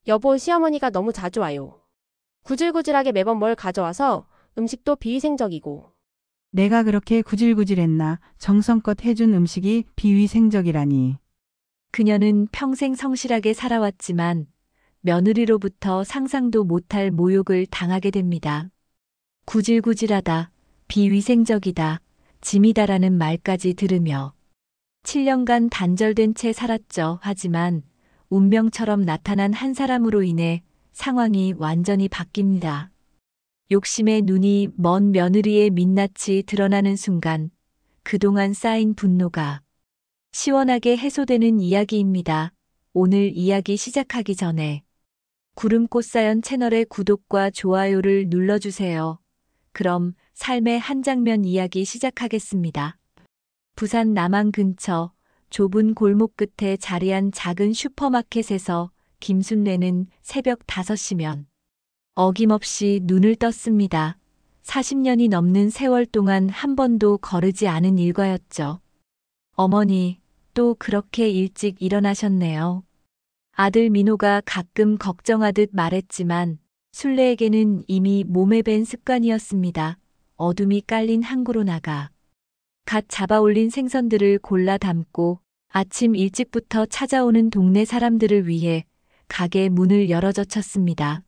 여보, 시어머니가 너무 자주 와요. 구질구질하게 매번 뭘 가져와서 음식도 비위생적이고. 내가 그렇게 구질구질했나? 정성껏 해준 음식이 비위생적이라니. 그녀는 평생 성실하게 살아왔지만 며느리로부터 상상도 못할 모욕을 당하게 됩니다. 구질구질하다, 비위생적이다, 짐이다라는 말까지 들으며 7년간 단절된 채 살았죠. 하지만 운명처럼 나타난 한 사람으로 인해 상황이 완전히 바뀝니다. 욕심의 눈이 먼 며느리의 민낯이 드러나는 순간 그동안 쌓인 분노가 시원하게 해소되는 이야기입니다. 오늘 이야기 시작하기 전에 구름꽃사연 채널의 구독과 좋아요를 눌러주세요. 그럼 삶의 한 장면 이야기 시작하겠습니다. 부산 남항 근처 좁은 골목 끝에 자리한 작은 슈퍼마켓에서 김순례는 새벽 5시면 어김없이 눈을 떴습니다. 40년이 넘는 세월 동안 한 번도 거르지 않은 일과였죠. 어머니, 또 그렇게 일찍 일어나셨네요. 아들 민호가 가끔 걱정하듯 말했지만 순례에게는 이미 몸에 밴 습관이었습니다. 어둠이 깔린 항구로 나가 갓 잡아올린 생선들을 골라 담고 아침 일찍부터 찾아오는 동네 사람들을 위해 가게 문을 열어젖혔습니다.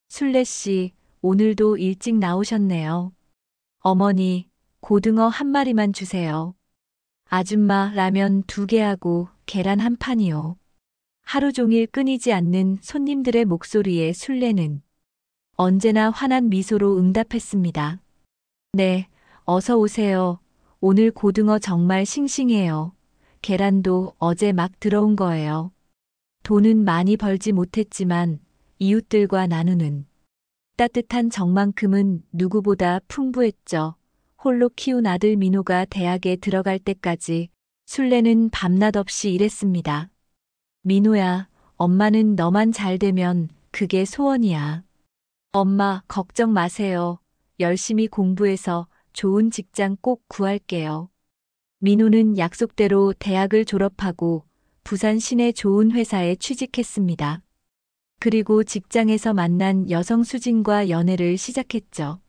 순례 씨, 오늘도 일찍 나오셨네요. 어머니, 고등어 한 마리만 주세요. 아줌마, 라면 2개하고 계란 한 판이요. 하루 종일 끊이지 않는 손님들의 목소리에 순례는 언제나 환한 미소로 응답했습니다. 네, 어서 오세요. 오늘 고등어 정말 싱싱해요. 계란도 어제 막 들어온 거예요. 돈은 많이 벌지 못했지만 이웃들과 나누는 따뜻한 정만큼은 누구보다 풍부했죠. 홀로 키운 아들 민호가 대학에 들어갈 때까지 순례는 밤낮 없이 일했습니다. 민호야, 엄마는 너만 잘 되면 그게 소원이야. 엄마, 걱정 마세요. 열심히 공부해서 좋은 직장 꼭 구할게요. 민호는 약속대로 대학을 졸업하고 부산 시내 좋은 회사에 취직했습니다. 그리고 직장에서 만난 여성 수진과 연애를 시작했죠.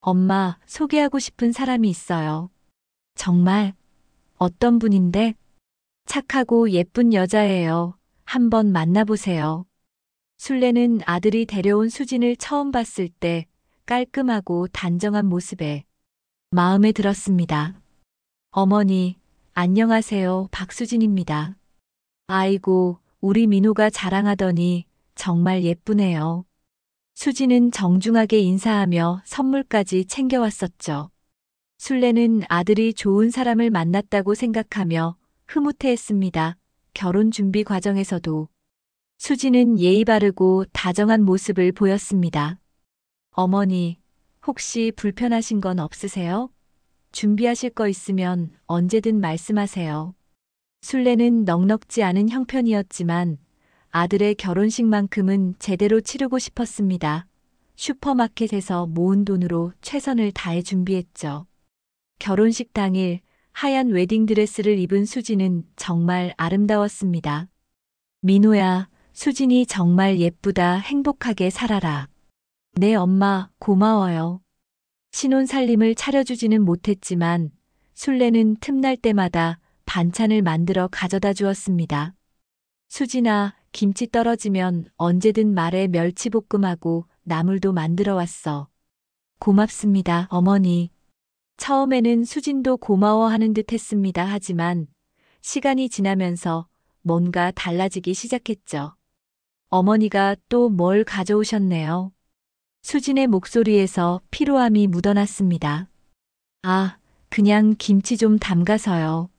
엄마, 소개하고 싶은 사람이 있어요. 정말? 어떤 분인데? 착하고 예쁜 여자예요. 한번 만나보세요. 순례는 아들이 데려온 수진을 처음 봤을 때 깔끔하고 단정한 모습에 마음에 들었습니다. 어머니, 안녕하세요. 박수진입니다. 아이고, 우리 민호가 자랑하더니 정말 예쁘네요. 수진은 정중하게 인사하며 선물까지 챙겨왔었죠. 순례는 아들이 좋은 사람을 만났다고 생각하며 흐뭇해했습니다. 결혼 준비 과정에서도 수진은 예의 바르고 다정한 모습을 보였습니다. 어머니, 혹시 불편하신 건 없으세요? 준비하실 거 있으면 언제든 말씀하세요. 순례는 넉넉지 않은 형편이었지만 아들의 결혼식만큼은 제대로 치르고 싶었습니다. 슈퍼마켓에서 모은 돈으로 최선을 다해 준비했죠. 결혼식 당일 하얀 웨딩드레스를 입은 수진은 정말 아름다웠습니다. 민호야, 수진이 정말 예쁘다. 행복하게 살아라. 네, 엄마, 고마워요. 신혼살림을 차려주지는 못했지만 순례는 틈날 때마다 반찬을 만들어 가져다 주었습니다. 수진아, 김치 떨어지면 언제든 말해. 멸치볶음하고 나물도 만들어 왔어. 고맙습니다, 어머니. 처음에는 수진도 고마워하는 듯 했습니다. 하지만 시간이 지나면서 뭔가 달라지기 시작했죠. 어머니가 또 뭘 가져오셨네요. 수진의 목소리에서 피로함이 묻어났습니다. 아, 그냥 김치 좀 담가서요.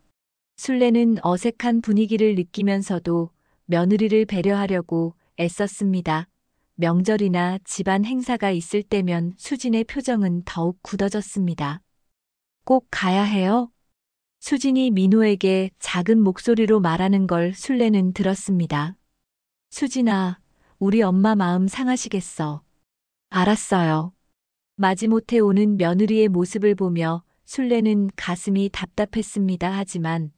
순례는 어색한 분위기를 느끼면서도 며느리를 배려하려고 애썼습니다. 명절이나 집안 행사가 있을 때면 수진의 표정은 더욱 굳어졌습니다. 꼭 가야 해요? 수진이 민호에게 작은 목소리로 말하는 걸 순례는 들었습니다. 수진아, 우리 엄마 마음 상하시겠어. 알았어요. 마지못해 오는 며느리의 모습을 보며 순례는 가슴이 답답했습니다. 하지만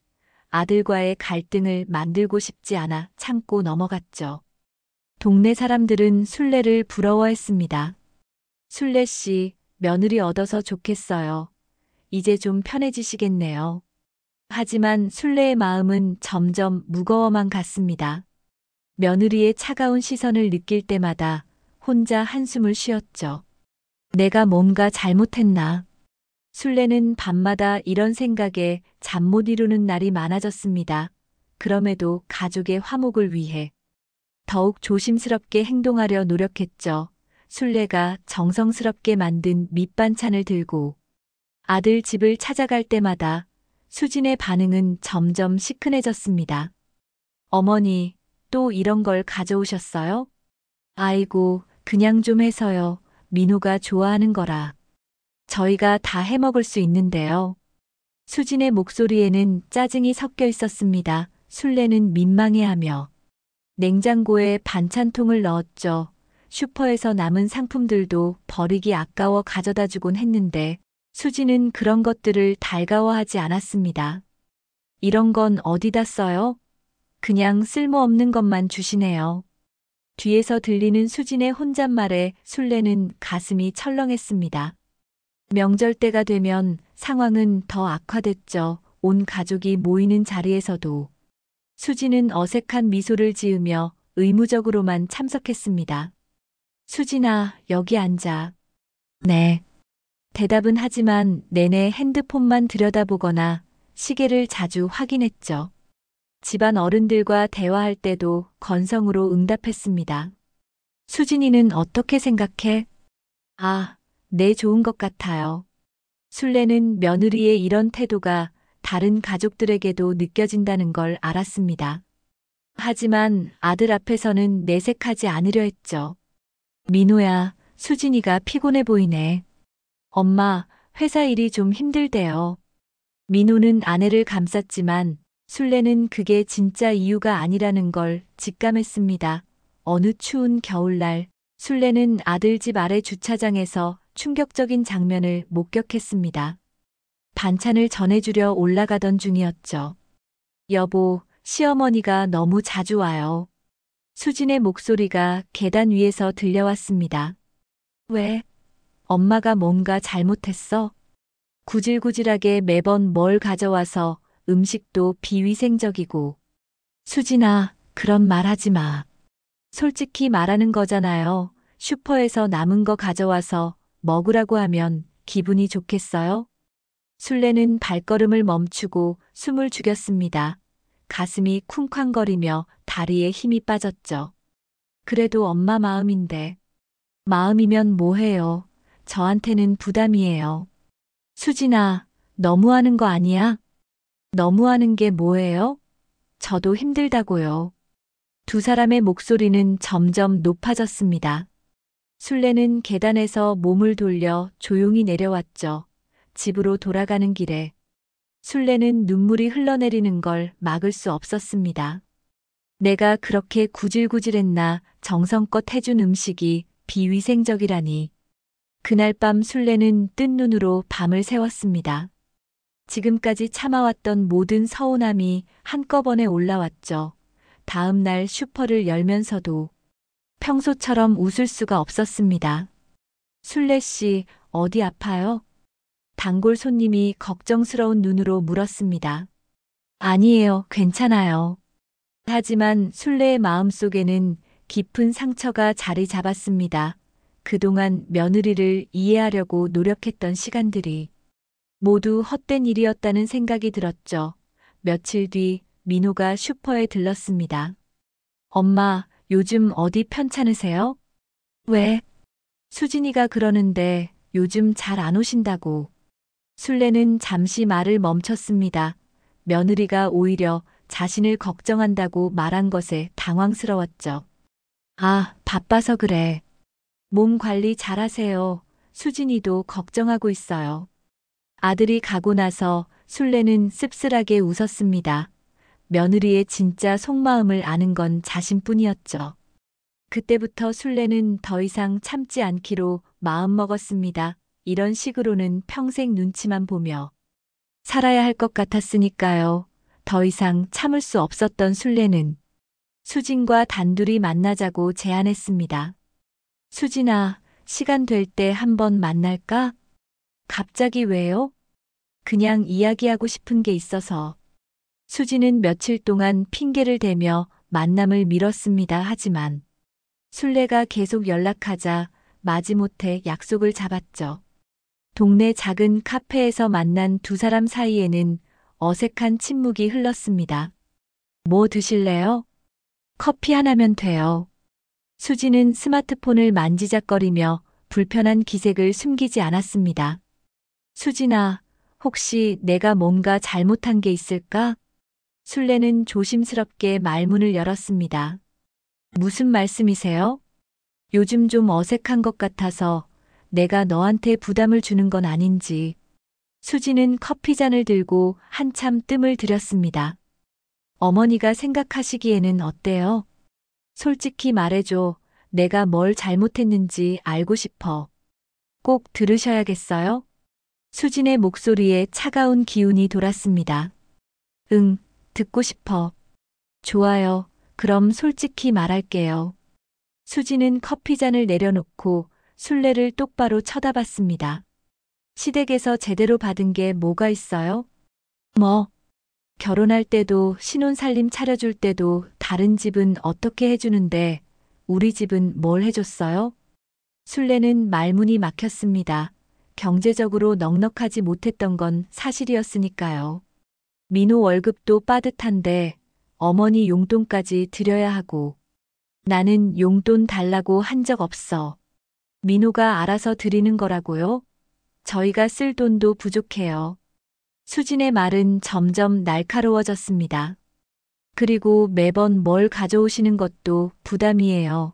아들과의 갈등을 만들고 싶지 않아 참고 넘어갔죠. 동네 사람들은 순례를 부러워했습니다. 순례 씨, 며느리 얻어서 좋겠어요. 이제 좀 편해지시겠네요. 하지만 순례의 마음은 점점 무거워만 갔습니다. 며느리의 차가운 시선을 느낄 때마다 혼자 한숨을 쉬었죠. 내가 뭔가 잘못했나? 순례는 밤마다 이런 생각에 잠 못 이루는 날이 많아졌습니다. 그럼에도 가족의 화목을 위해 더욱 조심스럽게 행동하려 노력했죠. 순례가 정성스럽게 만든 밑반찬을 들고 아들 집을 찾아갈 때마다 수진의 반응은 점점 시큰해졌습니다. 어머니, 또 이런 걸 가져오셨어요? 아이고, 그냥 좀 해서요. 민호가 좋아하는 거라. 저희가 다 해먹을 수 있는데요. 수진의 목소리에는 짜증이 섞여 있었습니다. 순례는 민망해하며 냉장고에 반찬통을 넣었죠. 슈퍼에서 남은 상품들도 버리기 아까워 가져다 주곤 했는데 수진은 그런 것들을 달가워하지 않았습니다. 이런 건 어디다 써요? 그냥 쓸모없는 것만 주시네요. 뒤에서 들리는 수진의 혼잣말에 순례는 가슴이 철렁했습니다. 명절 때가 되면 상황은 더 악화됐죠. 온 가족이 모이는 자리에서도 수진은 어색한 미소를 지으며 의무적으로만 참석했습니다. 수진아, 여기 앉아. 네. 대답은 하지만 내내 핸드폰만 들여다보거나 시계를 자주 확인했죠. 집안 어른들과 대화할 때도 건성으로 응답했습니다. 수진이는 어떻게 생각해? 아, 네, 좋은 것 같아요. 순례는 며느리의 이런 태도가 다른 가족들에게도 느껴진다는 걸 알았습니다. 하지만 아들 앞에서는 내색하지 않으려 했죠. 민호야, 수진이가 피곤해 보이네. 엄마, 회사 일이 좀 힘들대요. 민호는 아내를 감쌌지만 순례는 그게 진짜 이유가 아니라는 걸 직감했습니다. 어느 추운 겨울날, 순례는 아들 집 아래 주차장에서 충격적인 장면을 목격했습니다. 반찬을 전해주려 올라가던 중이었죠. 여보, 시어머니가 너무 자주 와요. 수진의 목소리가 계단 위에서 들려왔습니다. 왜? 엄마가 뭔가 잘못했어? 구질구질하게 매번 뭘 가져와서 음식도 비위생적이고. 수진아, 그런 말 하지 마. 솔직히 말하는 거잖아요. 슈퍼에서 남은 거 가져와서 먹으라고 하면 기분이 좋겠어요? 순례는 발걸음을 멈추고 숨을 죽였습니다. 가슴이 쿵쾅거리며 다리에 힘이 빠졌죠. 그래도 엄마 마음인데. 마음이면 뭐해요. 저한테는 부담이에요. 수진아, 너무하는 거 아니야? 너무하는 게 뭐예요? 저도 힘들다고요. 두 사람의 목소리는 점점 높아졌습니다. 순례는 계단에서 몸을 돌려 조용히 내려왔죠. 집으로 돌아가는 길에 순례는 눈물이 흘러내리는 걸 막을 수 없었습니다. 내가 그렇게 구질구질했나. 정성껏 해준 음식이 비위생적이라니. 그날 밤 순례는 뜬 눈으로 밤을 새웠습니다. 지금까지 참아왔던 모든 서운함이 한꺼번에 올라왔죠. 다음 날 슈퍼를 열면서도 평소처럼 웃을 수가 없었습니다. 순례 씨, 어디 아파요? 단골 손님이 걱정스러운 눈으로 물었습니다. 아니에요, 괜찮아요. 하지만 순례의 마음속에는 깊은 상처가 자리 잡았습니다. 그동안 며느리를 이해하려고 노력했던 시간들이 모두 헛된 일이었다는 생각이 들었죠. 며칠 뒤 민호가 슈퍼에 들렀습니다. 엄마, 요즘 어디 편찮으세요? 왜? 수진이가 그러는데 요즘 잘 안 오신다고. 순례는 잠시 말을 멈췄습니다. 며느리가 오히려 자신을 걱정한다고 말한 것에 당황스러웠죠. 아, 바빠서 그래. 몸 관리 잘하세요. 수진이도 걱정하고 있어요. 아들이 가고 나서 순례는 씁쓸하게 웃었습니다. 며느리의 진짜 속마음을 아는 건 자신뿐이었죠. 그때부터 순례는 더 이상 참지 않기로 마음먹었습니다. 이런 식으로는 평생 눈치만 보며 살아야 할 것 같았으니까요. 더 이상 참을 수 없었던 순례는 수진과 단둘이 만나자고 제안했습니다. 수진아, 시간 될 때 한번 만날까? 갑자기 왜요? 그냥 이야기하고 싶은 게 있어서. 수진은 며칠 동안 핑계를 대며 만남을 미뤘습니다. 하지만 술래가 계속 연락하자 마지못해 약속을 잡았죠. 동네 작은 카페에서 만난 두 사람 사이에는 어색한 침묵이 흘렀습니다. 뭐 드실래요? 커피 하나면 돼요. 수진은 스마트폰을 만지작거리며 불편한 기색을 숨기지 않았습니다. 수진아, 혹시 내가 뭔가 잘못한 게 있을까? 술래는 조심스럽게 말문을 열었습니다. 무슨 말씀이세요? 요즘 좀 어색한 것 같아서 내가 너한테 부담을 주는 건 아닌지. 수진은 커피잔을 들고 한참 뜸을 들였습니다. 어머니가 생각하시기에는 어때요? 솔직히 말해줘. 내가 뭘 잘못했는지 알고 싶어. 꼭 들으셔야겠어요? 수진의 목소리에 차가운 기운이 돌았습니다. 응, 듣고 싶어. 좋아요. 그럼 솔직히 말할게요. 수진은 커피잔을 내려놓고 술래를 똑바로 쳐다봤습니다. 시댁에서 제대로 받은 게 뭐가 있어요? 뭐? 결혼할 때도 신혼살림 차려줄 때도 다른 집은 어떻게 해주는데 우리 집은 뭘 해줬어요? 술래는 말문이 막혔습니다. 경제적으로 넉넉하지 못했던 건 사실이었으니까요. 민호 월급도 빠듯한데 어머니 용돈까지 드려야 하고 나는 용돈 달라고 한 적 없어. 민호가 알아서 드리는 거라고요? 저희가 쓸 돈도 부족해요. 수진의 말은 점점 날카로워졌습니다. 그리고 매번 뭘 가져오시는 것도 부담이에요.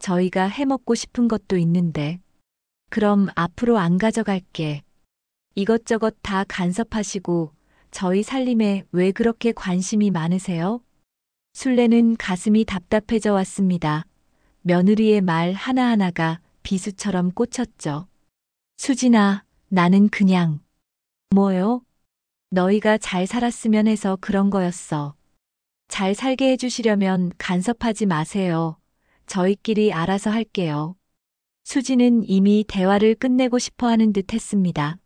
저희가 해먹고 싶은 것도 있는데. 그럼 앞으로 안 가져갈게. 이것저것 다 간섭하시고 저희 살림에 왜 그렇게 관심이 많으세요? 술래는 가슴이 답답해져 왔습니다. 며느리의 말 하나하나가 비수처럼 꽂혔죠. 수진아, 나는 그냥. 뭐요? 너희가 잘 살았으면 해서 그런 거였어. 잘 살게 해주시려면 간섭하지 마세요. 저희끼리 알아서 할게요. 수진은 이미 대화를 끝내고 싶어 하는 듯 했습니다.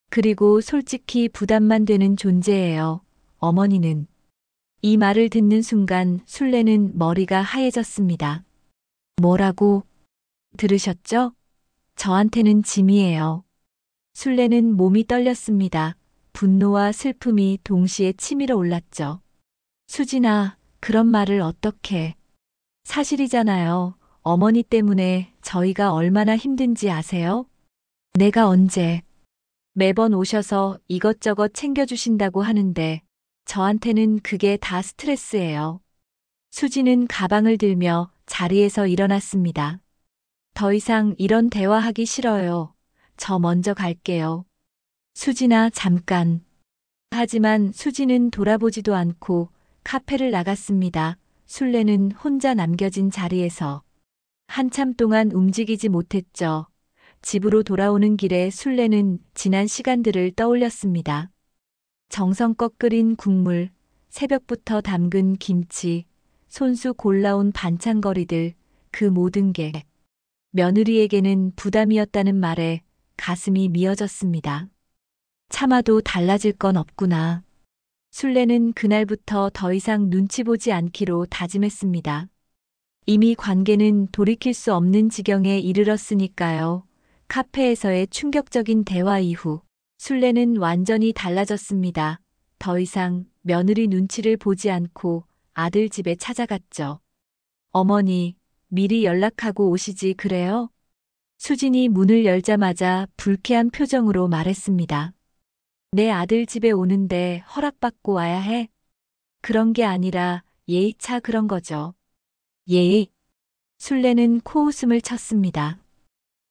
그리고 솔직히 부담만 되는 존재예요. 어머니는. 이 말을 듣는 순간 술래는 머리가 하얘졌습니다. 뭐라고? 들으셨죠? 저한테는 짐이에요. 술래는 몸이 떨렸습니다. 분노와 슬픔이 동시에 치밀어 올랐죠. 수진아, 그런 말을 어떻게. 사실이잖아요. 어머니 때문에 저희가 얼마나 힘든지 아세요? 내가 언제. 매번 오셔서 이것저것 챙겨주신다고 하는데 저한테는 그게 다 스트레스예요. 수지는 가방을 들며 자리에서 일어났습니다. 더 이상 이런 대화하기 싫어요. 저 먼저 갈게요. 수진아, 잠깐. 하지만 수지는 돌아보지도 않고 카페를 나갔습니다. 술래는 혼자 남겨진 자리에서 한참 동안 움직이지 못했죠. 집으로 돌아오는 길에 술래는 지난 시간들을 떠올렸습니다. 정성껏 끓인 국물, 새벽부터 담근 김치, 손수 골라온 반찬거리들, 그 모든 게 며느리에게는 부담이었다는 말에 가슴이 미어졌습니다. 참아도 달라질 건 없구나. 술래는 그날부터 더 이상 눈치 보지 않기로 다짐했습니다. 이미 관계는 돌이킬 수 없는 지경에 이르렀으니까요. 카페에서의 충격적인 대화 이후 술래는 완전히 달라졌습니다. 더 이상 며느리 눈치를 보지 않고 아들 집에 찾아갔죠. 어머니, 미리 연락하고 오시지 그래요? 수진이 문을 열자마자 불쾌한 표정으로 말했습니다. 내 아들 집에 오는데 허락받고 와야 해? 그런 게 아니라 예의차 그런 거죠. 예의? 술래는 코웃음을 쳤습니다.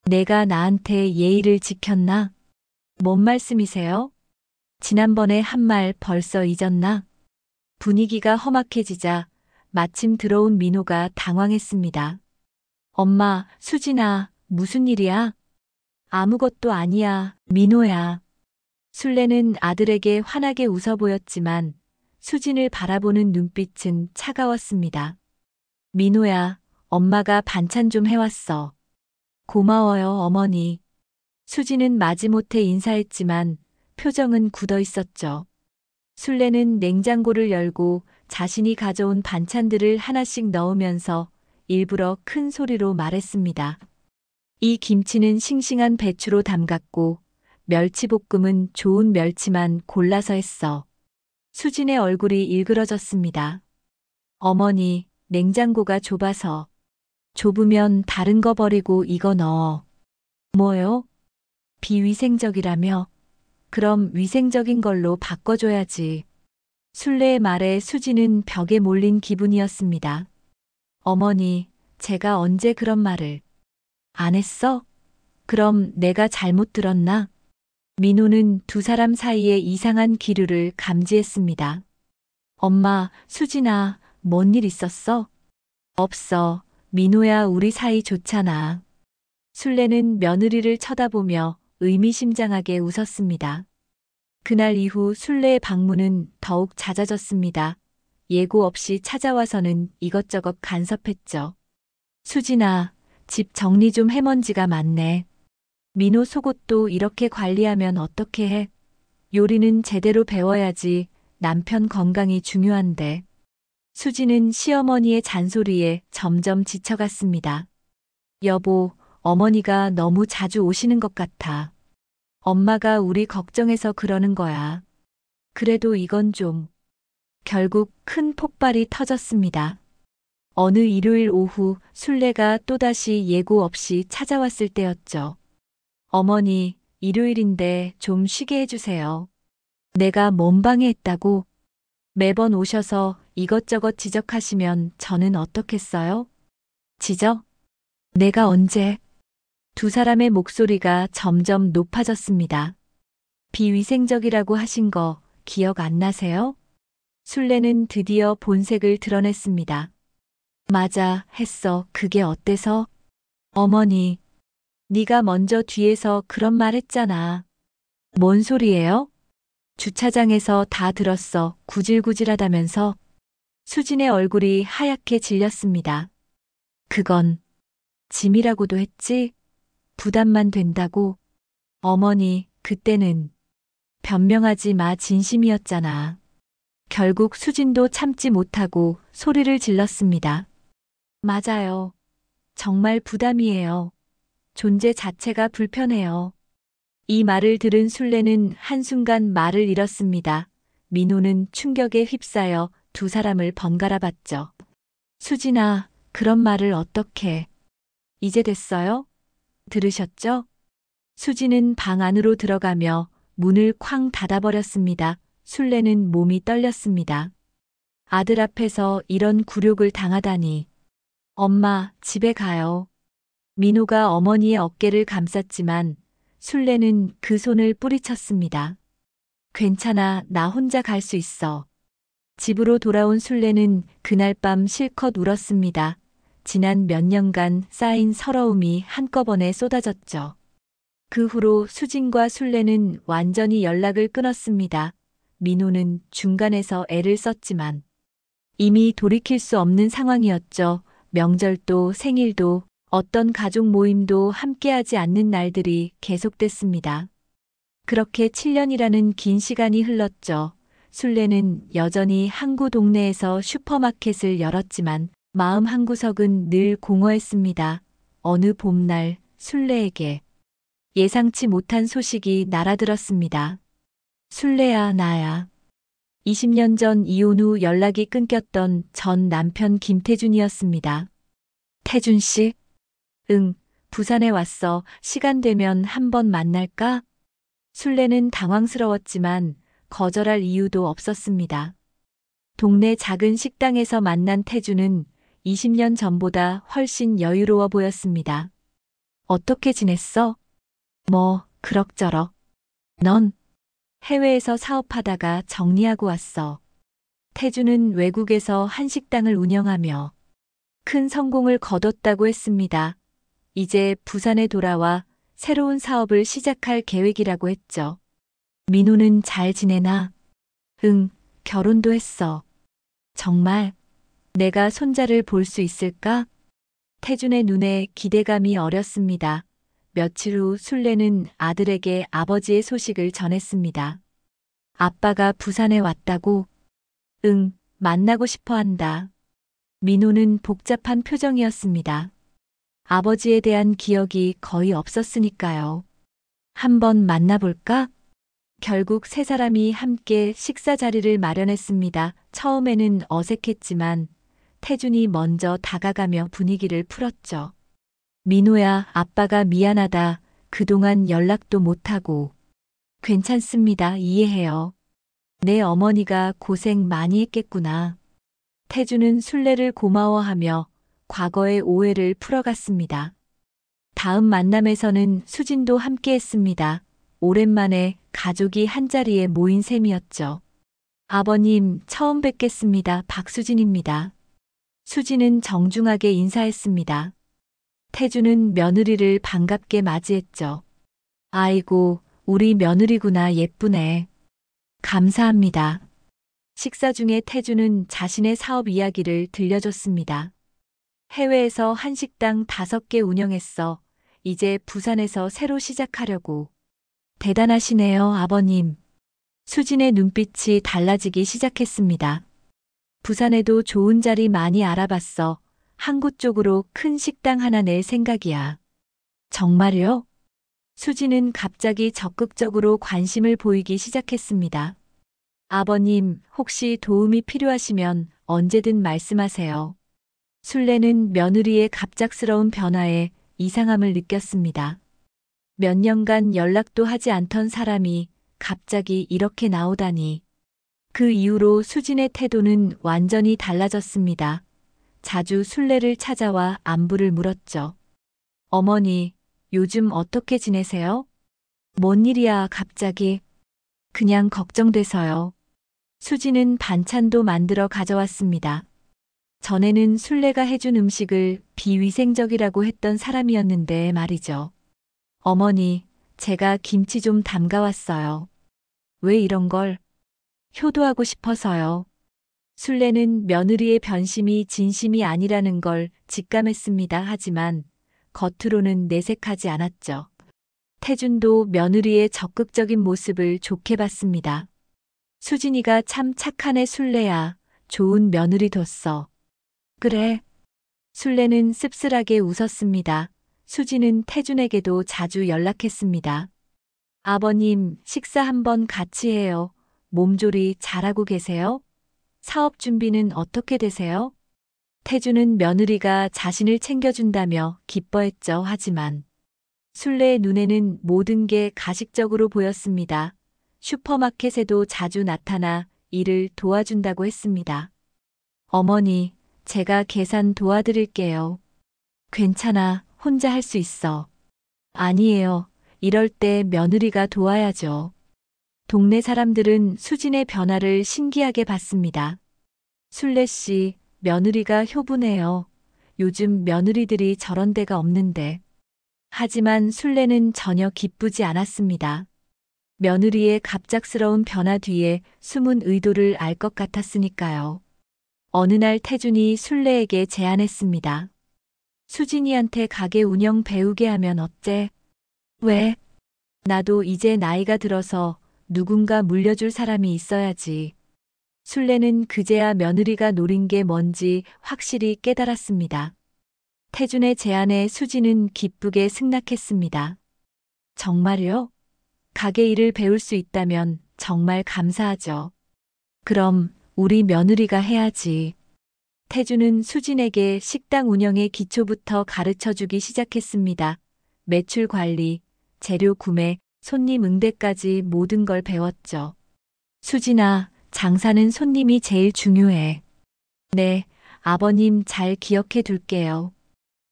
내가 나한테 예의를 지켰나? 뭔 말씀이세요? 지난번에 한 말 벌써 잊었나? 분위기가 험악해지자 마침 들어온 민호가 당황했습니다. 엄마, 수진아, 무슨 일이야? 아무것도 아니야, 민호야. 술래는 아들에게 환하게 웃어 보였지만 수진을 바라보는 눈빛은 차가웠습니다. 민호야, 엄마가 반찬 좀 해왔어. 고마워요, 어머니. 수지는 마지못해 인사했지만 표정은 굳어 있었죠. 술래는 냉장고를 열고 자신이 가져온 반찬들을 하나씩 넣으면서 일부러 큰 소리로 말했습니다. 이 김치는 싱싱한 배추로 담갔고 멸치볶음은 좋은 멸치만 골라서 했어. 수진의 얼굴이 일그러졌습니다. 어머니, 냉장고가 좁아서. 좁으면 다른 거 버리고 이거 넣어. 뭐요? 비위생적이라며? 그럼 위생적인 걸로 바꿔줘야지. 술래의 말에 수지는 벽에 몰린 기분이었습니다. 어머니, 제가 언제 그런 말을 안 했어? 그럼 내가 잘못 들었나? 민호는 두 사람 사이에 이상한 기류를 감지했습니다. 엄마, 수진아, 뭔 일 있었어? 없어. 민호야, 우리 사이 좋잖아. 술래는 며느리를 쳐다보며 의미심장하게 웃었습니다. 그날 이후 술래의 방문은 더욱 잦아졌습니다. 예고 없이 찾아와서는 이것저것 간섭했죠. 수진아, 집 정리 좀 해, 먼지가 많네. 민호 속옷도 이렇게 관리하면 어떻게 해? 요리는 제대로 배워야지. 남편 건강이 중요한데. 수지는 시어머니의 잔소리에 점점 지쳐갔습니다. 여보, 어머니가 너무 자주 오시는 것 같아. 엄마가 우리 걱정해서 그러는 거야. 그래도 이건 좀. 결국 큰 폭발이 터졌습니다. 어느 일요일 오후 술래가 또다시 예고 없이 찾아왔을 때였죠. 어머니, 일요일인데 좀 쉬게 해주세요. 내가 뭔 방해했다고? 매번 오셔서 이것저것 지적하시면 저는 어떻겠어요? 지적? 내가 언제? 두 사람의 목소리가 점점 높아졌습니다. 비위생적이라고 하신 거 기억 안 나세요? 술래는 드디어 본색을 드러냈습니다. 맞아, 했어. 그게 어때서? 어머니, 네가 먼저 뒤에서 그런 말 했잖아. 뭔 소리예요? 주차장에서 다 들었어. 구질구질하다면서. 수진의 얼굴이 하얗게 질렸습니다. 그건 짐이라고도 했지? 부담만 된다고. 어머니, 그때는 변명하지 마, 진심이었잖아. 결국 수진도 참지 못하고 소리를 질렀습니다. 맞아요. 정말 부담이에요. 존재 자체가 불편해요. 이 말을 들은 술래는 한순간 말을 잃었습니다. 민호는 충격에 휩싸여 두 사람을 번갈아 봤죠. 수진아, 그런 말을 어떻게. 이제 됐어요? 들으셨죠? 수진은 방 안으로 들어가며 문을 쾅 닫아버렸습니다. 술래는 몸이 떨렸습니다. 아들 앞에서 이런 굴욕을 당하다니. 엄마, 집에 가요. 민호가 어머니의 어깨를 감쌌지만 술래는 그 손을 뿌리쳤습니다. 괜찮아, 나 혼자 갈 수 있어. 집으로 돌아온 술래는 그날 밤 실컷 울었습니다. 지난 몇 년간 쌓인 서러움이 한꺼번에 쏟아졌죠. 그 후로 수진과 술래는 완전히 연락을 끊었습니다. 민호는 중간에서 애를 썼지만 이미 돌이킬 수 없는 상황이었죠. 명절도 생일도 어떤 가족 모임도 함께하지 않는 날들이 계속됐습니다. 그렇게 7년이라는 긴 시간이 흘렀죠. 술래는 여전히 항구 동네에서 슈퍼마켓을 열었지만 마음 한구석은 늘 공허했습니다. 어느 봄날 술래에게 예상치 못한 소식이 날아들었습니다. 술래야, 나야. 20년 전 이혼 후 연락이 끊겼던 전 남편 김태준이었습니다. 태준 씨? 응, 부산에 왔어. 시간 되면 한번 만날까? 술래는 당황스러웠지만 거절할 이유도 없었습니다. 동네 작은 식당에서 만난 태준은 20년 전보다 훨씬 여유로워 보였습니다. 어떻게 지냈어? 뭐, 그럭저럭. 넌? 해외에서 사업하다가 정리하고 왔어. 태준은 외국에서 한식당을 운영하며 큰 성공을 거뒀다고 했습니다. 이제 부산에 돌아와 새로운 사업을 시작할 계획이라고 했죠. 민호는 잘 지내나? 응, 결혼도 했어. 정말? 내가 손자를 볼 수 있을까? 태준의 눈에 기대감이 어렸습니다. 며칠 후 순례는 아들에게 아버지의 소식을 전했습니다. 아빠가 부산에 왔다고? 응, 만나고 싶어 한다. 민호는 복잡한 표정이었습니다. 아버지에 대한 기억이 거의 없었으니까요. 한번 만나볼까? 결국 세 사람이 함께 식사 자리를 마련했습니다. 처음에는 어색했지만 태준이 먼저 다가가며 분위기를 풀었죠. 민호야, 아빠가 미안하다. 그동안 연락도 못하고. 괜찮습니다. 이해해요. 내 어머니가 고생 많이 했겠구나. 태준은 순례를 고마워하며 과거의 오해를 풀어갔습니다. 다음 만남에서는 수진도 함께 했습니다. 오랜만에 가족이 한자리에 모인 셈이었죠. 아버님, 처음 뵙겠습니다. 박수진입니다. 수진은 정중하게 인사했습니다. 태준은 며느리를 반갑게 맞이했죠. 아이고, 우리 며느리구나. 예쁘네. 감사합니다. 식사 중에 태준은 자신의 사업 이야기를 들려줬습니다. 해외에서 한식당 5개 운영했어. 이제 부산에서 새로 시작하려고. 대단하시네요, 아버님. 수진의 눈빛이 달라지기 시작했습니다. 부산에도 좋은 자리 많이 알아봤어. 항구 쪽으로 큰 식당 하나 낼 생각이야. 정말요? 수진은 갑자기 적극적으로 관심을 보이기 시작했습니다. 아버님, 혹시 도움이 필요하시면 언제든 말씀하세요. 순례는 며느리의 갑작스러운 변화에 이상함을 느꼈습니다. 몇 년간 연락도 하지 않던 사람이 갑자기 이렇게 나오다니. 그 이후로 수진의 태도는 완전히 달라졌습니다. 자주 순례를 찾아와 안부를 물었죠. 어머니, 요즘 어떻게 지내세요? 뭔 일이야, 갑자기. 그냥 걱정돼서요. 수진은 반찬도 만들어 가져왔습니다. 전에는 순례가 해준 음식을 비위생적이라고 했던 사람이었는데 말이죠. 어머니, 제가 김치 좀 담가왔어요. 왜 이런 걸? 효도하고 싶어서요. 순례는 며느리의 변심이 진심이 아니라는 걸 직감했습니다. 하지만 겉으로는 내색하지 않았죠. 태준도 며느리의 적극적인 모습을 좋게 봤습니다. 수진이가 참 착하네. 순례야. 좋은 며느리 뒀어. 그래. 순례는 씁쓸하게 웃었습니다. 수진은 태준에게도 자주 연락했습니다. 아버님, 식사 한번 같이 해요. 몸조리 잘하고 계세요? 사업 준비는 어떻게 되세요? 태준은 며느리가 자신을 챙겨준다며 기뻐했죠. 하지만 순례의 눈에는 모든 게 가식적으로 보였습니다. 슈퍼마켓에도 자주 나타나 일을 도와준다고 했습니다. 어머니, 제가 계산 도와드릴게요. 괜찮아, 혼자 할 수 있어. 아니에요. 이럴 때 며느리가 도와야죠. 동네 사람들은 수진의 변화를 신기하게 봤습니다. 순례 씨, 며느리가 효부네요. 요즘 며느리들이 저런 데가 없는데. 하지만 순례는 전혀 기쁘지 않았습니다. 며느리의 갑작스러운 변화 뒤에 숨은 의도를 알 것 같았으니까요. 어느 날 태준이 순례에게 제안했습니다. 수진이한테 가게 운영 배우게 하면 어때? 왜? 나도 이제 나이가 들어서 누군가 물려줄 사람이 있어야지. 순례는 그제야 며느리가 노린 게 뭔지 확실히 깨달았습니다. 태준의 제안에 수진은 기쁘게 승낙했습니다. 정말요? 가게 일을 배울 수 있다면 정말 감사하죠. 그럼 우리 며느리가 해야지. 태준은 수진에게 식당 운영의 기초부터 가르쳐주기 시작했습니다. 매출 관리, 재료 구매, 손님 응대까지 모든 걸 배웠죠. 수진아, 장사는 손님이 제일 중요해. 네, 아버님 잘 기억해 둘게요.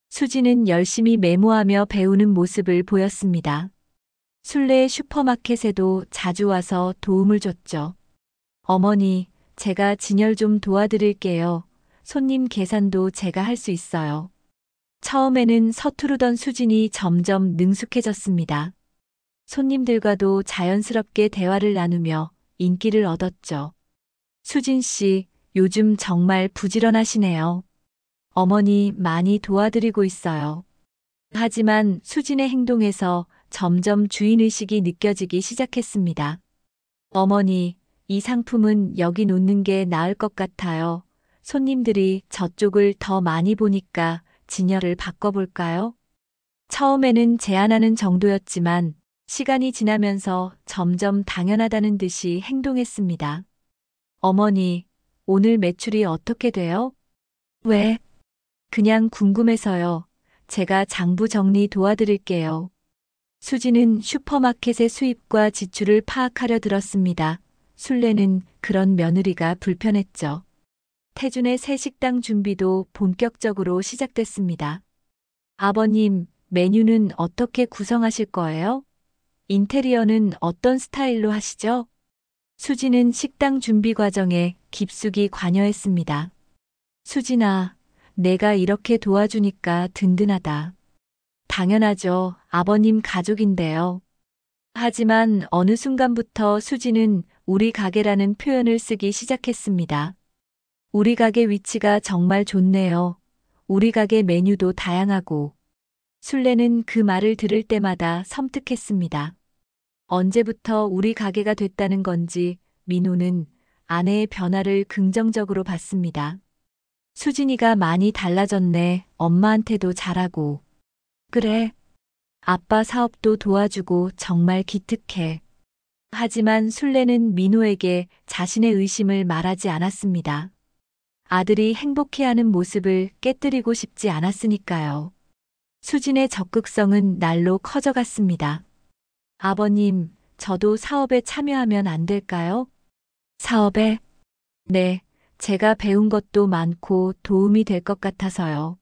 수진은 열심히 메모하며 배우는 모습을 보였습니다. 순례의 슈퍼마켓에도 자주 와서 도움을 줬죠. 어머니, 제가 진열 좀 도와드릴게요. 손님 계산도 제가 할 수 있어요. 처음에는 서투르던 수진이 점점 능숙해졌습니다. 손님들과도 자연스럽게 대화를 나누며 인기를 얻었죠. 수진 씨, 요즘 정말 부지런하시네요. 어머니 많이 도와드리고 있어요. 하지만 수진의 행동에서 점점 주인의식이 느껴지기 시작했습니다. 어머니, 이 상품은 여기 놓는 게 나을 것 같아요. 손님들이 저쪽을 더 많이 보니까 진열을 바꿔볼까요? 처음에는 제안하는 정도였지만 시간이 지나면서 점점 당연하다는 듯이 행동했습니다. 어머니, 오늘 매출이 어떻게 돼요? 왜? 그냥 궁금해서요. 제가 장부 정리 도와드릴게요. 수지는 슈퍼마켓의 수입과 지출을 파악하려 들었습니다. 술래는 그런 며느리가 불편했죠. 태준의 새 식당 준비도 본격적으로 시작됐습니다. 아버님, 메뉴는 어떻게 구성하실 거예요? 인테리어는 어떤 스타일로 하시죠? 수지는 식당 준비 과정에 깊숙이 관여했습니다. 수진아, 내가 이렇게 도와주니까 든든하다. 당연하죠. 아버님 가족인데요. 하지만 어느 순간부터 수지는 우리 가게라는 표현을 쓰기 시작했습니다. 우리 가게 위치가 정말 좋네요. 우리 가게 메뉴도 다양하고. 술래는 그 말을 들을 때마다 섬뜩했습니다. 언제부터 우리 가게가 됐다는 건지 민호는 아내의 변화를 긍정적으로 봤습니다. 수진이가 많이 달라졌네. 엄마한테도 잘하고. 그래. 아빠 사업도 도와주고 정말 기특해. 하지만 술래는 민호에게 자신의 의심을 말하지 않았습니다. 아들이 행복해하는 모습을 깨뜨리고 싶지 않았으니까요. 수진의 적극성은 날로 커져갔습니다. 아버님, 저도 사업에 참여하면 안 될까요? 사업에? 네, 제가 배운 것도 많고 도움이 될 것 같아서요.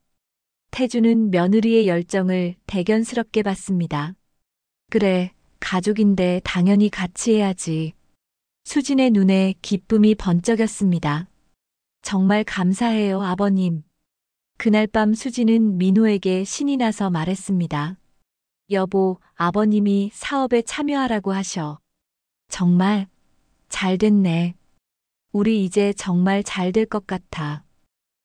태주는 며느리의 열정을 대견스럽게 봤습니다. 그래, 가족인데 당연히 같이 해야지. 수진의 눈에 기쁨이 번쩍였습니다. 정말 감사해요, 아버님. 그날 밤 수진은 민호에게 신이 나서 말했습니다. 여보, 아버님이 사업에 참여하라고 하셔. 정말 잘 됐네. 우리 이제 정말 잘 될 것 같아.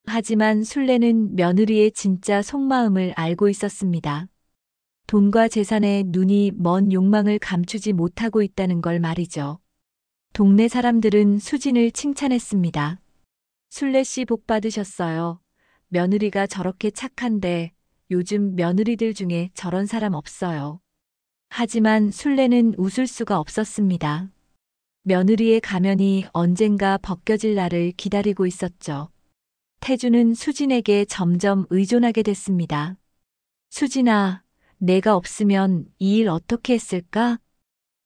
하지만 술래는 며느리의 진짜 속마음을 알고 있었습니다. 돈과 재산에 눈이 먼 욕망을 감추지 못하고 있다는 걸 말이죠. 동네 사람들은 수진을 칭찬했습니다. 술래 씨 복 받으셨어요. 며느리가 저렇게 착한데 요즘 며느리들 중에 저런 사람 없어요. 하지만 술래는 웃을 수가 없었습니다. 며느리의 가면이 언젠가 벗겨질 날을 기다리고 있었죠. 태주는 수진에게 점점 의존하게 됐습니다. 수진아, 내가 없으면 이 일 어떻게 했을까?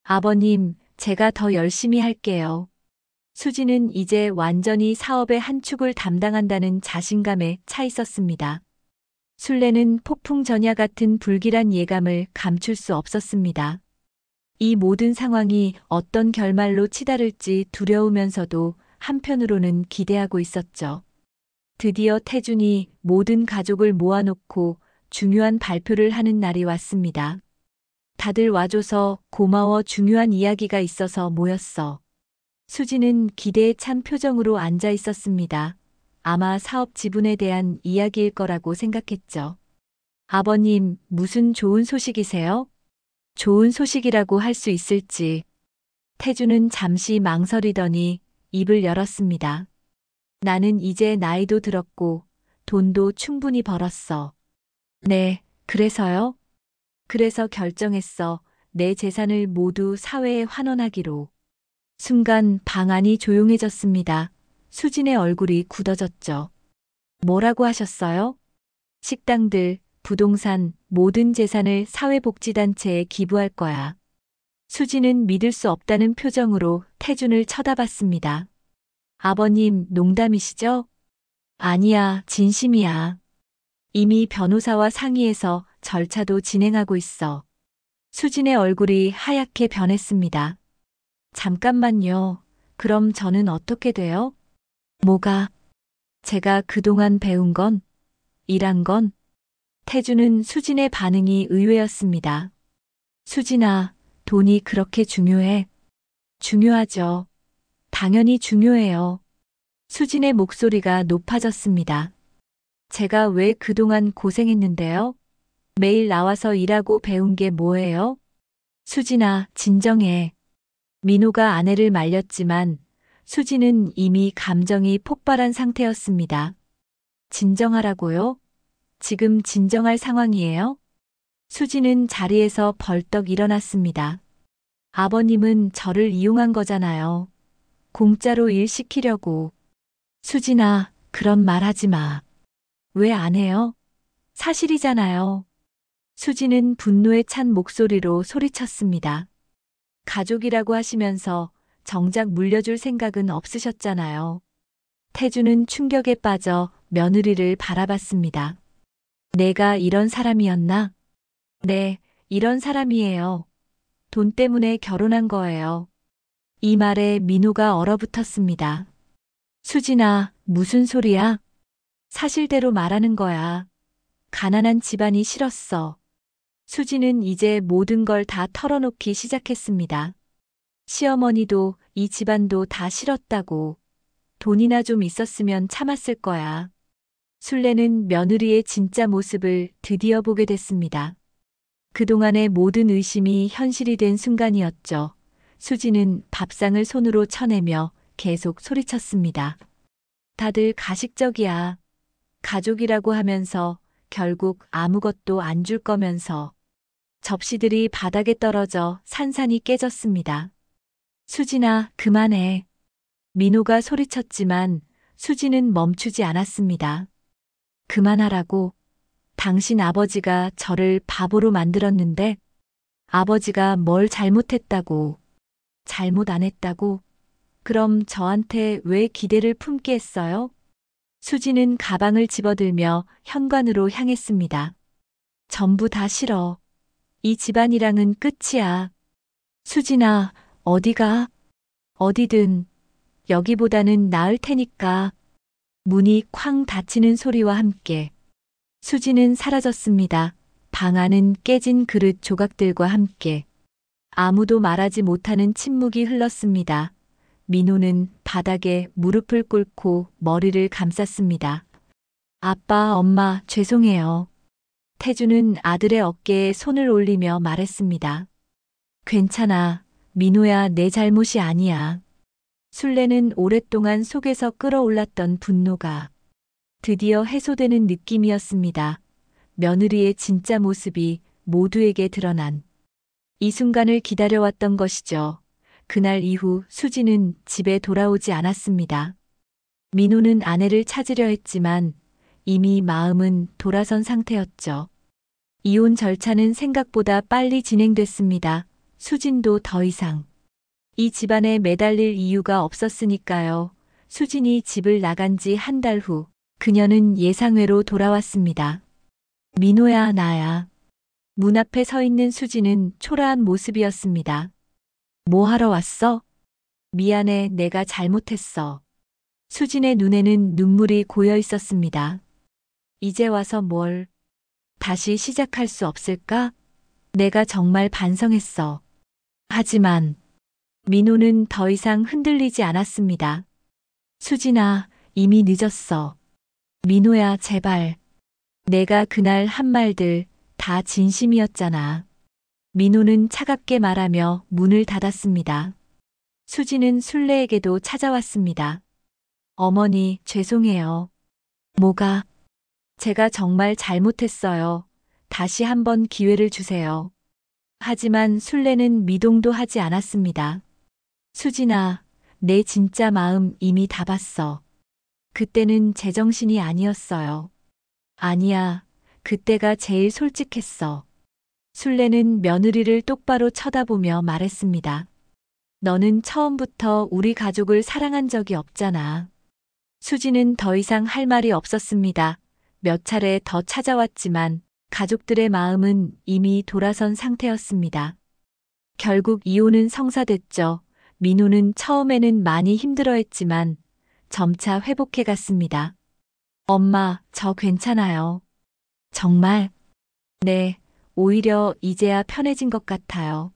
아버님, 제가 더 열심히 할게요. 수진은 이제 완전히 사업의 한 축을 담당한다는 자신감에 차 있었습니다. 술래는 폭풍전야 같은 불길한 예감을 감출 수 없었습니다. 이 모든 상황이 어떤 결말로 치달을지 두려우면서도 한편으로는 기대하고 있었죠. 드디어 태준이 모든 가족을 모아놓고 중요한 발표를 하는 날이 왔습니다. 다들 와줘서 고마워, 중요한 이야기가 있어서 모였어. 수지는 기대에 찬 표정으로 앉아 있었습니다. 아마 사업 지분에 대한 이야기일 거라고 생각했죠. 아버님, 무슨 좋은 소식이세요? 좋은 소식이라고 할 수 있을지. 태주는 잠시 망설이더니 입을 열었습니다. 나는 이제 나이도 들었고 돈도 충분히 벌었어. 네, 그래서요? 그래서 결정했어. 내 재산을 모두 사회에 환원하기로. 순간 방 안이 조용해졌습니다. 수진의 얼굴이 굳어졌죠. 뭐라고 하셨어요? 식당들, 부동산, 모든 재산을 사회복지단체에 기부할 거야. 수진은 믿을 수 없다는 표정으로 태준을 쳐다봤습니다. 아버님, 농담이시죠? 아니야, 진심이야. 이미 변호사와 상의해서 절차도 진행하고 있어. 수진의 얼굴이 하얗게 변했습니다. 잠깐만요. 그럼 저는 어떻게 돼요? 뭐가? 제가 그동안 배운 건? 일한 건? 태주는 수진의 반응이 의외였습니다. 수진아, 돈이 그렇게 중요해? 중요하죠. 당연히 중요해요. 수진의 목소리가 높아졌습니다. 제가 왜 그동안 고생했는데요? 매일 나와서 일하고 배운 게 뭐예요? 수진아, 진정해. 민호가 아내를 말렸지만 수진은 이미 감정이 폭발한 상태였습니다. 진정하라고요? 지금 진정할 상황이에요? 수진은 자리에서 벌떡 일어났습니다. 아버님은 저를 이용한 거잖아요. 공짜로 일 시키려고. 수진아, 그런 말 하지 마. 왜 안 해요? 사실이잖아요. 수진은 분노에 찬 목소리로 소리쳤습니다. 가족이라고 하시면서 정작 물려줄 생각은 없으셨잖아요. 태주는 충격에 빠져 며느리를 바라봤습니다. 내가 이런 사람이었나? 네, 이런 사람이에요. 돈 때문에 결혼한 거예요. 이 말에 민호가 얼어붙었습니다. 수진아, 무슨 소리야? 사실대로 말하는 거야. 가난한 집안이 싫었어. 수진은 이제 모든 걸 다 털어놓기 시작했습니다. 시어머니도 이 집안도 다 싫었다고. 돈이나 좀 있었으면 참았을 거야. 술래는 며느리의 진짜 모습을 드디어 보게 됐습니다. 그동안의 모든 의심이 현실이 된 순간이었죠. 수진은 밥상을 손으로 쳐내며 계속 소리쳤습니다. 다들 가식적이야. 가족이라고 하면서 결국 아무것도 안 줄 거면서. 접시들이 바닥에 떨어져 산산이 깨졌습니다. 수진아, 그만해. 민호가 소리쳤지만 수진은 멈추지 않았습니다. 그만하라고. 당신 아버지가 저를 바보로 만들었는데 아버지가 뭘 잘못했다고. 잘못 안 했다고. 그럼 저한테 왜 기대를 품게 했어요? 수진은 가방을 집어들며 현관으로 향했습니다. 전부 다 싫어. 이 집안이랑은 끝이야. 수진아, 어디가? 어디든. 여기보다는 나을 테니까. 문이 쾅 닫히는 소리와 함께 수진은 사라졌습니다. 방 안은 깨진 그릇 조각들과 함께 아무도 말하지 못하는 침묵이 흘렀습니다. 민호는 바닥에 무릎을 꿇고 머리를 감쌌습니다. 아빠, 엄마, 죄송해요. 태주는 아들의 어깨에 손을 올리며 말했습니다. 괜찮아. 민호야, 내 잘못이 아니야. 술래는 오랫동안 속에서 끌어올랐던 분노가 드디어 해소되는 느낌이었습니다. 며느리의 진짜 모습이 모두에게 드러난 이 순간을 기다려왔던 것이죠. 그날 이후 수지는 집에 돌아오지 않았습니다. 민호는 아내를 찾으려 했지만 이미 마음은 돌아선 상태였죠. 이혼 절차는 생각보다 빨리 진행됐습니다. 수진도 더 이상 이 집안에 매달릴 이유가 없었으니까요. 수진이 집을 나간 지 한 달 후 그녀는 예상외로 돌아왔습니다. 민호야, 나야. 문 앞에 서 있는 수진은 초라한 모습이었습니다. 뭐 하러 왔어? 미안해, 내가 잘못했어. 수진의 눈에는 눈물이 고여 있었습니다. 이제 와서 뭘? 다시 시작할 수 없을까? 내가 정말 반성했어. 하지만 민호는 더 이상 흔들리지 않았습니다. 수진아, 이미 늦었어. 민호야, 제발. 내가 그날 한 말들 다 진심이었잖아. 민호는 차갑게 말하며 문을 닫았습니다. 수진은 술래에게도 찾아왔습니다. 어머니, 죄송해요. 뭐가? 제가 정말 잘못했어요. 다시 한번 기회를 주세요. 하지만 술래는 미동도 하지 않았습니다. 수진아, 내 진짜 마음 이미 다 봤어. 그때는 제정신이 아니었어요. 아니야, 그때가 제일 솔직했어. 술래는 며느리를 똑바로 쳐다보며 말했습니다. 너는 처음부터 우리 가족을 사랑한 적이 없잖아. 수지는 더 이상 할 말이 없었습니다. 몇 차례 더 찾아왔지만 가족들의 마음은 이미 돌아선 상태였습니다. 결국 이혼은 성사됐죠. 민호는 처음에는 많이 힘들어했지만 점차 회복해 갔습니다. 엄마, 저 괜찮아요. 정말? 네, 오히려 이제야 편해진 것 같아요.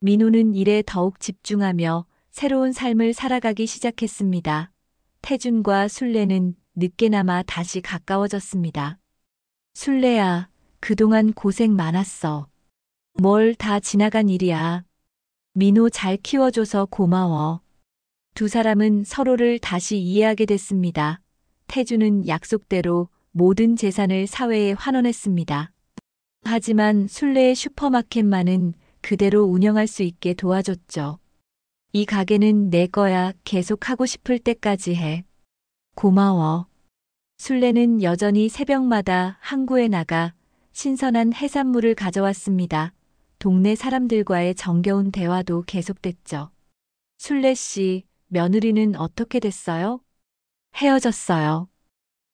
민호는 일에 더욱 집중하며 새로운 삶을 살아가기 시작했습니다. 태준과 술래는 늦게나마 다시 가까워졌습니다. 술래야, 그동안 고생 많았어. 뭘 다 지나간 일이야. 민호 잘 키워줘서 고마워. 두 사람은 서로를 다시 이해하게 됐습니다. 태준은 약속대로 모든 재산을 사회에 환원했습니다. 하지만 술래의 슈퍼마켓만은 그대로 운영할 수 있게 도와줬죠. 이 가게는 내 거야. 계속 하고 싶을 때까지 해. 고마워. 술래는 여전히 새벽마다 항구에 나가 신선한 해산물을 가져왔습니다. 동네 사람들과의 정겨운 대화도 계속됐죠. 술래 씨, 며느리는 어떻게 됐어요? 헤어졌어요.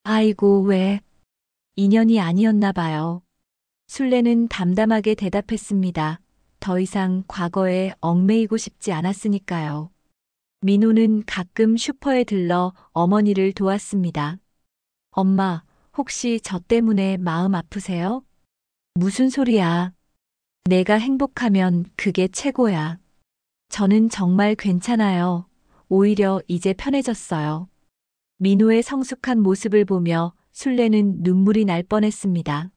아이고, 왜? 인연이 아니었나 봐요. 술래는 담담하게 대답했습니다. 더 이상 과거에 얽매이고 싶지 않았으니까요. 민호는 가끔 슈퍼에 들러 어머니를 도왔습니다. 엄마, 혹시 저 때문에 마음 아프세요? 무슨 소리야? 내가 행복하면 그게 최고야. 저는 정말 괜찮아요. 오히려 이제 편해졌어요. 민호의 성숙한 모습을 보며 술래는 눈물이 날 뻔했습니다.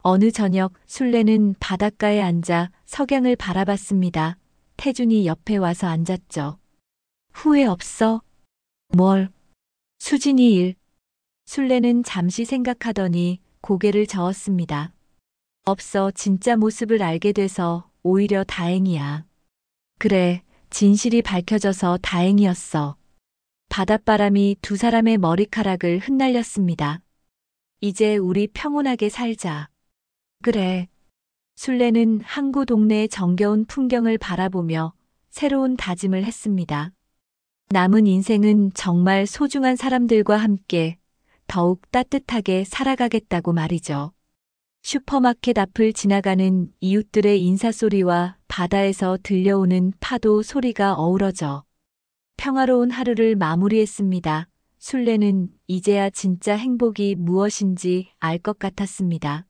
어느 저녁 술래는 바닷가에 앉아 석양을 바라봤습니다. 태준이 옆에 와서 앉았죠. 후회 없어? 뭘? 수진이 일. 술래는 잠시 생각하더니 고개를 저었습니다. 없어. 진짜 모습을 알게 돼서 오히려 다행이야. 그래, 진실이 밝혀져서 다행이었어. 바닷바람이 두 사람의 머리카락을 흩날렸습니다. 이제 우리 평온하게 살자. 그래. 술래는 항구 동네의 정겨운 풍경을 바라보며 새로운 다짐을 했습니다. 남은 인생은 정말 소중한 사람들과 함께 더욱 따뜻하게 살아가겠다고 말이죠. 슈퍼마켓 앞을 지나가는 이웃들의 인사소리와 바다에서 들려오는 파도 소리가 어우러져 평화로운 하루를 마무리했습니다. 술래는 이제야 진짜 행복이 무엇인지 알 것 같았습니다.